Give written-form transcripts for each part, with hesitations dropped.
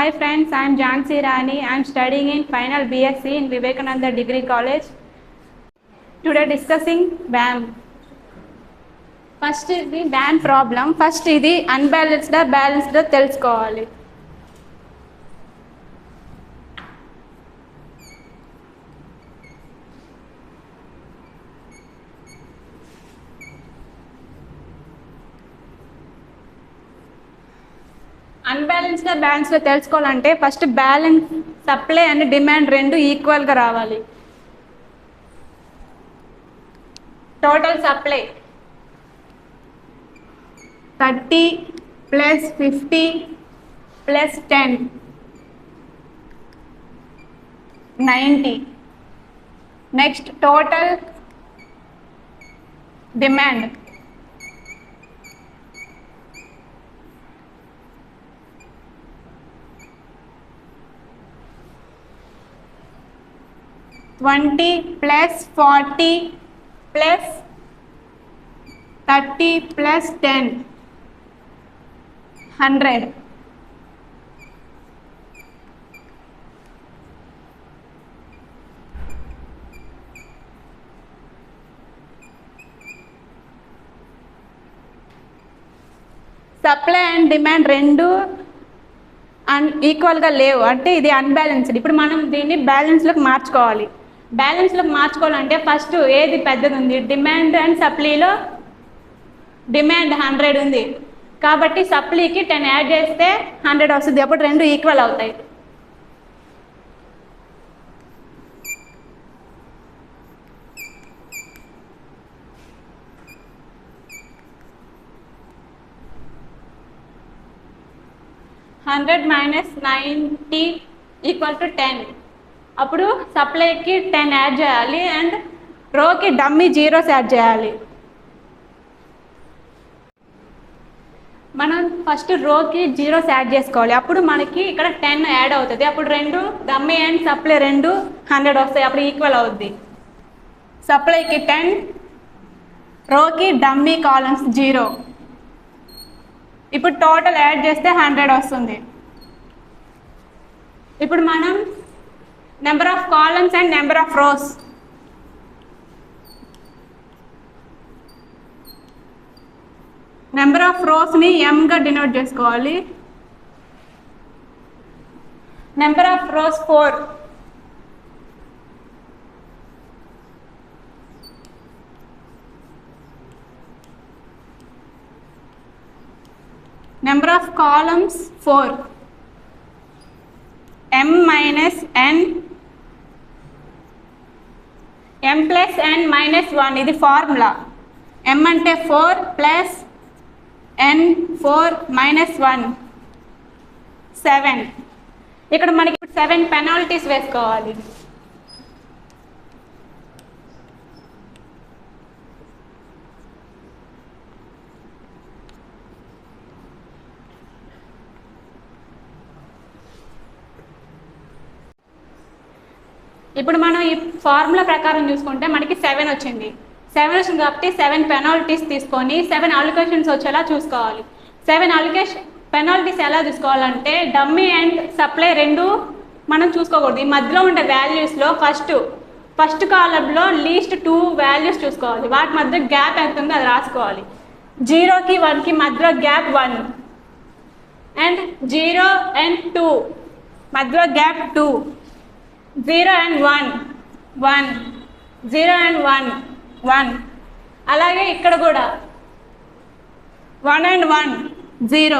Hi friends, I am Jhansi Rani. I am studying in final BSc in Vivekananda Degree College. Today discussing BAM. First is the BAM problem. First is the unbalanced balanced తెలుసుకోవాలి. Unbalanced బ్యాలెన్స్లో తెలుసుకోవాలంటే first balance supply and demand రెండు ఈక్వల్గా రావాలి. Total supply 30 + 50 + 10 90. Next total demand 20 + 40 + 30 + 10 100. Supply and demand రెండు ఈక్వల్గా లేవు అంటే ఇది అన్బ్యాలెన్స్డ్. ఇప్పుడు మనం దీన్ని బ్యాలెన్స్లోకి మార్చుకోవాలి. బ్యాలెన్స్లోకి మార్చుకోవాలంటే ఫస్ట్ ఏది పెద్దది ఉంది, డిమాండ్ అండ్ సప్లీలో డిమాండ్ 100 ఉంది కాబట్టి సప్లీకి 10 యాడ్ చేస్తే 100 వస్తుంది. అప్పుడు రెండు ఈక్వల్ అవుతాయి. -90 = 10. అప్పుడు సప్లైకి 10 యాడ్ చేయాలి అండ్ రోకి డమ్మీ జీరోస్ యాడ్ చేయాలి. మనం ఫస్ట్ రోకి జీరోస్ యాడ్ చేసుకోవాలి. అప్పుడు మనకి ఇక్కడ 10 యాడ్ అవుతుంది. అప్పుడు రెండు డమ్మీ అండ్ సప్లై రెండు 100 వస్తాయి. అప్పుడు ఈక్వల్ అవుద్ది. సప్లైకి 10, రోకి డమ్మీ కాలమ్స్ 0. ఇప్పుడు టోటల్ యాడ్ చేస్తే 100 వస్తుంది. ఇప్పుడు మనం number of columns and number of rows number of రోస్ని ఎంగా డినోట్ చేసుకోవాలి. Number of rows 4. Number of columns 4. m - n m + n - 1 ఇది ఫార్ములా. m అంటే 4 + n 4 - 1 7. ఇక్కడ మనకి 7 పెనాల్టీస్ వేసుకోవాలి. ఇప్పుడు మనం ఈ ఫార్ములా ప్రకారం చూసుకుంటే మనకి 7 వచ్చింది. 7 వచ్చింది కాబట్టి 7 పెనాల్టీస్ తీసుకొని 7 అలొకేషన్స్ వచ్చేలా చూసుకోవాలి. 7 పెనాల్టీస్ ఎలా చూసుకోవాలంటే డమ్మీ అండ్ సప్లై రెండు మనం చూసుకోకూడదు. ఈ మధ్యలో ఉండే వాల్యూస్లో ఫస్ట్ కాలంలో లీస్ట్ 2 వాల్యూస్ చూసుకోవాలి. వాటి మధ్య గ్యాప్ ఎంత ఉందో అది రాసుకోవాలి. 0కి 1కి మధ్యలో గ్యాప్ 1 అండ్ 0 and 2 మధ్యలో గ్యాప్ 2. 0 and 1 1 0 and 1 1. అలాగే ఇక్కడ కూడా 1 and 1 0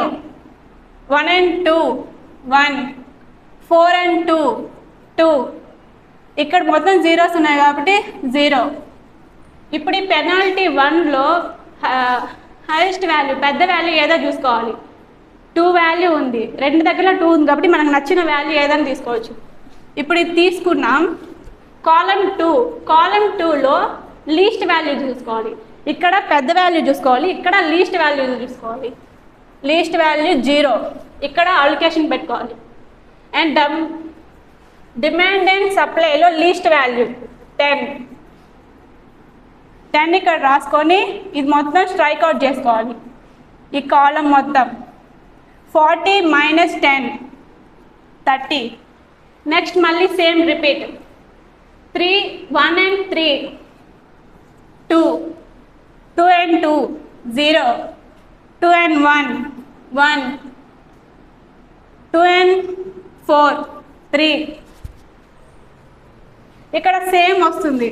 1 and 2 1 4 and 2 2. ఇక్కడ మొత్తం జీరోస్ ఉన్నాయి కాబట్టి 0. ఇప్పుడు ఈ పెనాల్టీ 1లో హైయెస్ట్ వాల్యూ పెద్ద వాల్యూ ఏదో చూసుకోవాలి. 2 వాల్యూ ఉంది, రెండు దగ్గర 2 ఉంది కాబట్టి మనకు నచ్చిన వాల్యూ ఏదైనా తీసుకోవచ్చు. ఇప్పుడు ఇది తీసుకున్నాం. కాలమ్ 2లో లీస్ట్ వాల్యూ చూసుకోవాలి. ఇక్కడ పెద్ద వాల్యూ చూసుకోవాలి, ఇక్కడ లీస్ట్ వాల్యూ చూసుకోవాలి. లీస్ట్ వాల్యూ 0, ఇక్కడ అలొకేషన్ పెట్టుకోవాలి. అండ్ డిమాండ్ అండ్ సప్లైలో లీస్ట్ వాల్యూ 10 ఇక్కడ రాసుకొని ఇది మొత్తం స్ట్రైక్ అవుట్ చేసుకోవాలి. ఈ కాలం మొత్తం 40 - 10 30. నెక్స్ట్ మళ్ళీ same repeat 3 1 and 3 2 2 and 2 0 2 and 1 1 2 and 4 3. ఇక్కడ సేమ్ వస్తుంది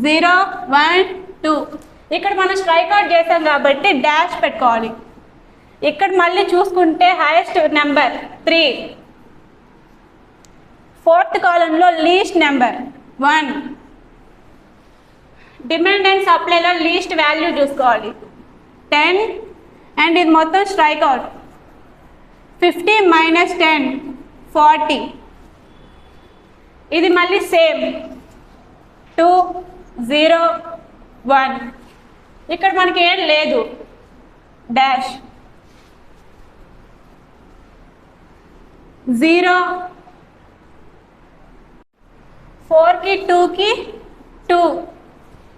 0 1 2. ఇక్కడ మనం స్ట్రైక్ అవుట్ చేసాం కాబట్టి డాష్ పెట్టుకోవాలి. ఇక్కడ మళ్ళీ చూసుకుంటే హైయెస్ట్ నెంబర్ 3. ఫోర్త్ కాలంలో లీస్ట్ నెంబర్ 1. డిమాండ్ అండ్ సప్లైలో లీస్ట్ వాల్యూ చూసుకోవాలి 10. అండ్ ఇది మొత్తం స్ట్రైక్ అవుట్ 50 minus 10 40. ఇది మళ్ళీ సేమ్ 2 0 1. ఇక్కడ మనకి ఏం లేదు డాష్ 0 4కి 2కి 2.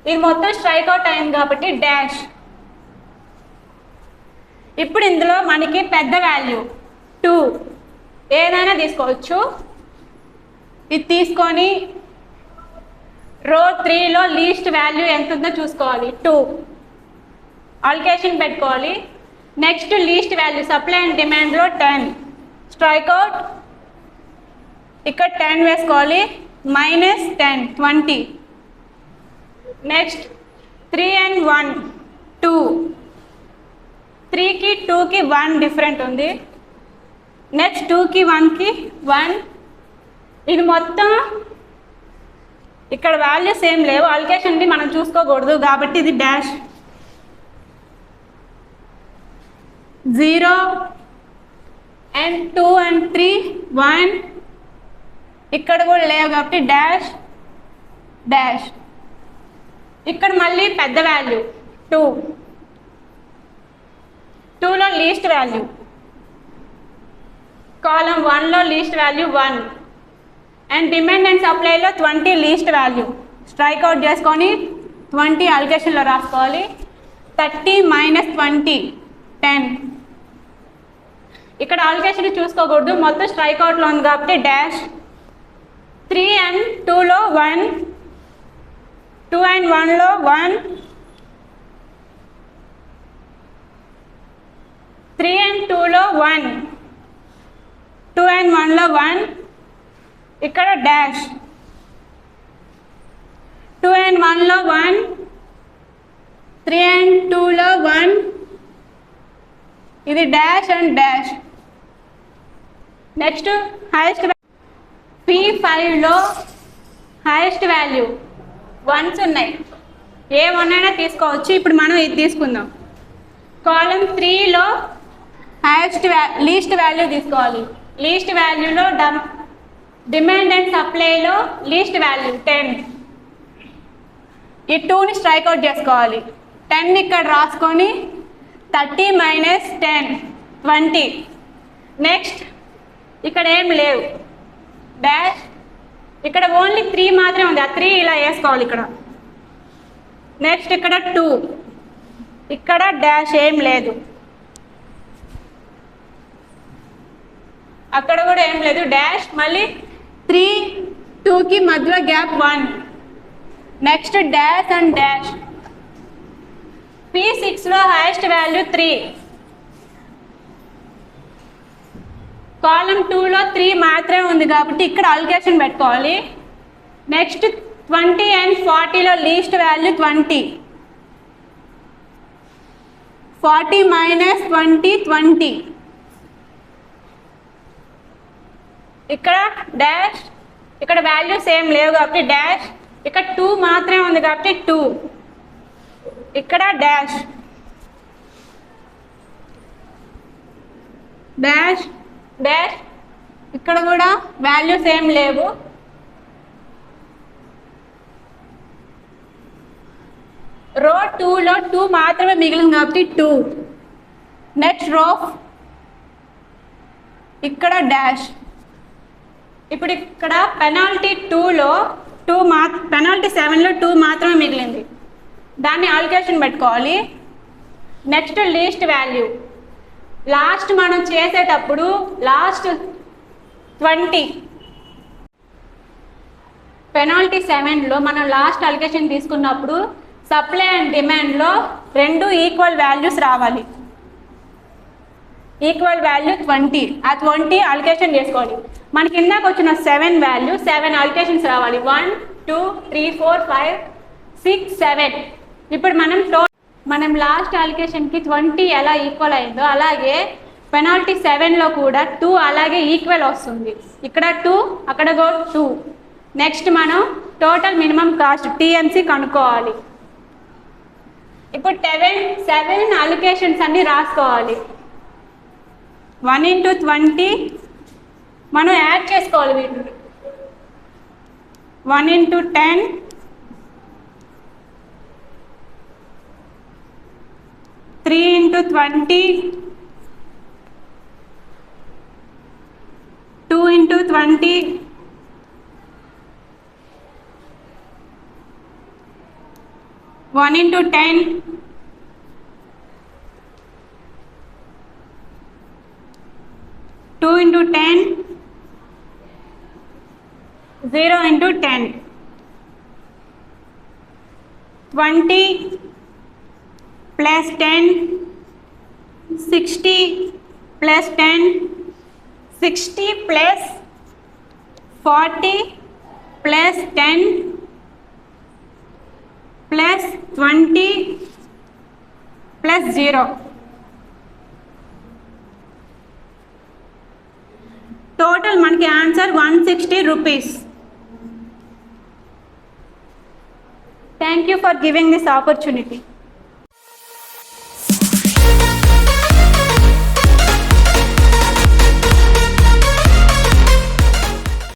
ఇది మొత్తం స్ట్రైక్ అవుట్ అయింది కాబట్టి డాష్. ఇప్పుడు ఇందులో మనకి పెద్ద వాల్యూ 2 ఏదైనా తీసుకోవచ్చు. ఇది తీసుకొని రో 3లో లీస్ట్ వాల్యూ ఎంత ఉందో చూసుకోవాలి 2. అలొకేషన్ పెట్టుకోవాలి. Next least value supply and డిమాండ్లో 10. స్ట్రైక్ అవుట్ ఇక్కడ 10 వేసుకోవాలి minus 10 20. Next 3 and 1 2. 3కి 2కి 1 డిఫరెంట్ ఉంది. నెక్స్ట్ 2కి 1కి 1. ఇది మొత్తం ఇక్కడ వాల్యూస్ ఏం లేవు, అలొకేషన్ది మనం చూసుకోకూడదు కాబట్టి ఇది డాష్ 0 and 2 and 3 1. ఇక్కడ కూడా లేవు కాబట్టి డాష్ డాష్. ఇక్కడ మళ్ళీ పెద్ద వాల్యూ 2. 2లో లీస్ట్ వాల్యూ కాలం 1లో least value 1. And demand and సప్లైలో 20 లీస్ట్ వాల్యూ. స్ట్రైక్ అవుట్ చేసుకొని 20 అలొకేషన్లో రాసుకోవాలి. 30 minus 20 10. ఇక్కడ అలొకేషన్ చూసుకోకూడదు, మొత్తం స్ట్రైక్ అవుట్లో ఉంది కాబట్టి డాష్ 3 and 2లో 1 2 and 1లో 1 3 and 2లో 1 2 and 1లో 1. ఇక్కడ డాష్ 2 and 1లో 1 3 and 2లో 1. ఇది dash and dash. Next highest P5లో హైయెస్ట్ వాల్యూ 1s ఉన్నాయి. ఏ 1 అయినా తీసుకోవచ్చు. ఇప్పుడు మనం ఇది తీసుకుందాం. కాలం 3లో హైయెస్ట్ లీస్ట్ వాల్యూ తీసుకోవాలి. లీస్ట్ వాల్యూలో డిమాండ్ అండ్ సప్లైలో లీస్ట్ వాల్యూ 10. ఈ 2ని స్ట్రైక్ అవుట్ చేసుకోవాలి. 10 ఇక్కడ రాసుకొని 30 minus 10 20. నెక్స్ట్ ఇక్కడ ఏం లేవు డాష్. ఇక్కడ ఓన్లీ 3 మాత్రమే ఉంది, ఆ 3 ఇలా వేసుకోవాలి ఇక్కడ. నెక్స్ట్ ఇక్కడ 2 ఇక్కడ డాష్ ఏం లేదు, అక్కడ కూడా ఏం లేదు డాష్. మళ్ళీ 3 2కి మధ్యలో gap 1. Next dash and dash. P6లో హైయెస్ట్ వాల్యూ 3. కాలం 2లో 3 మాత్రమే ఉంది కాబట్టి ఇక్కడ అలొకేషన్ పెట్టుకోవాలి. నెక్స్ట్ 20 and 40లో లీస్ట్ వాల్యూ 20. 40 minus 20 20. ఇక్కడ డాష్. ఇక్కడ వాల్యూస్ ఏం లేవు కాబట్టి డాష్. ఇక్కడ 2 మాత్రమే ఉంది కాబట్టి 2. ఇక్కడ డాష్ డాష్ డాష్. ఇక్కడ కూడా వాల్యూస్ ఏం లేవు. రో 2లో 2 మాత్రమే మిగిలింది కాబట్టి 2. నెక్స్ట్ రో ఇక్కడ డాష్. ఇప్పుడు ఇక్కడ పెనాల్టీ 2లో పెనాల్టీ 7లో 2 మాత్రమే మిగిలింది, దాన్ని అలొకేషన్ పెట్టుకోవాలి. Next least value. లాస్ట్ మనం చేసేటప్పుడు లాస్ట్ 20. పెనాల్టీ 7లో మనం లాస్ట్ అలికేషన్ తీసుకున్నప్పుడు సప్లై అండ్ డిమాండ్లో రెండు ఈక్వల్ వాల్యూస్ రావాలి. Equal value 20. ఆ 20 అలికేషన్ చేసుకోవాలి. మనకి ఇందాక వచ్చిన 7 వాల్యూ 7 అలికేషన్స్ రావాలి. 1 2 3 4 5 6 7. ఇప్పుడు మనం లాస్ట్ అలికేషన్కి 20 ఎలా ఈక్వల్ అయిందో అలాగే పెనాల్టీ 7లో కూడా 2 అలాగే ఈక్వల్ వస్తుంది. ఇక్కడ 2 అక్కడ 2. నెక్స్ట్ మనం టోటల్ మినిమం కాస్ట్ టీఎంసీ కనుక్కోవాలి. ఇప్పుడు 7 అలికేషన్స్ అన్ని రాసుకోవాలి. 1 into 20 మనం యాడ్ చేసుకోవాలి వీటిని. 1 into 10 3 into 20 2 into 20 1 into 10 2 into 10 0 into 10 20 plus 10 60 plus 10 60 plus 40 plus 10 plus 20 plus 0. Total మనకి answer 160 rupees. Thank you for giving this opportunity.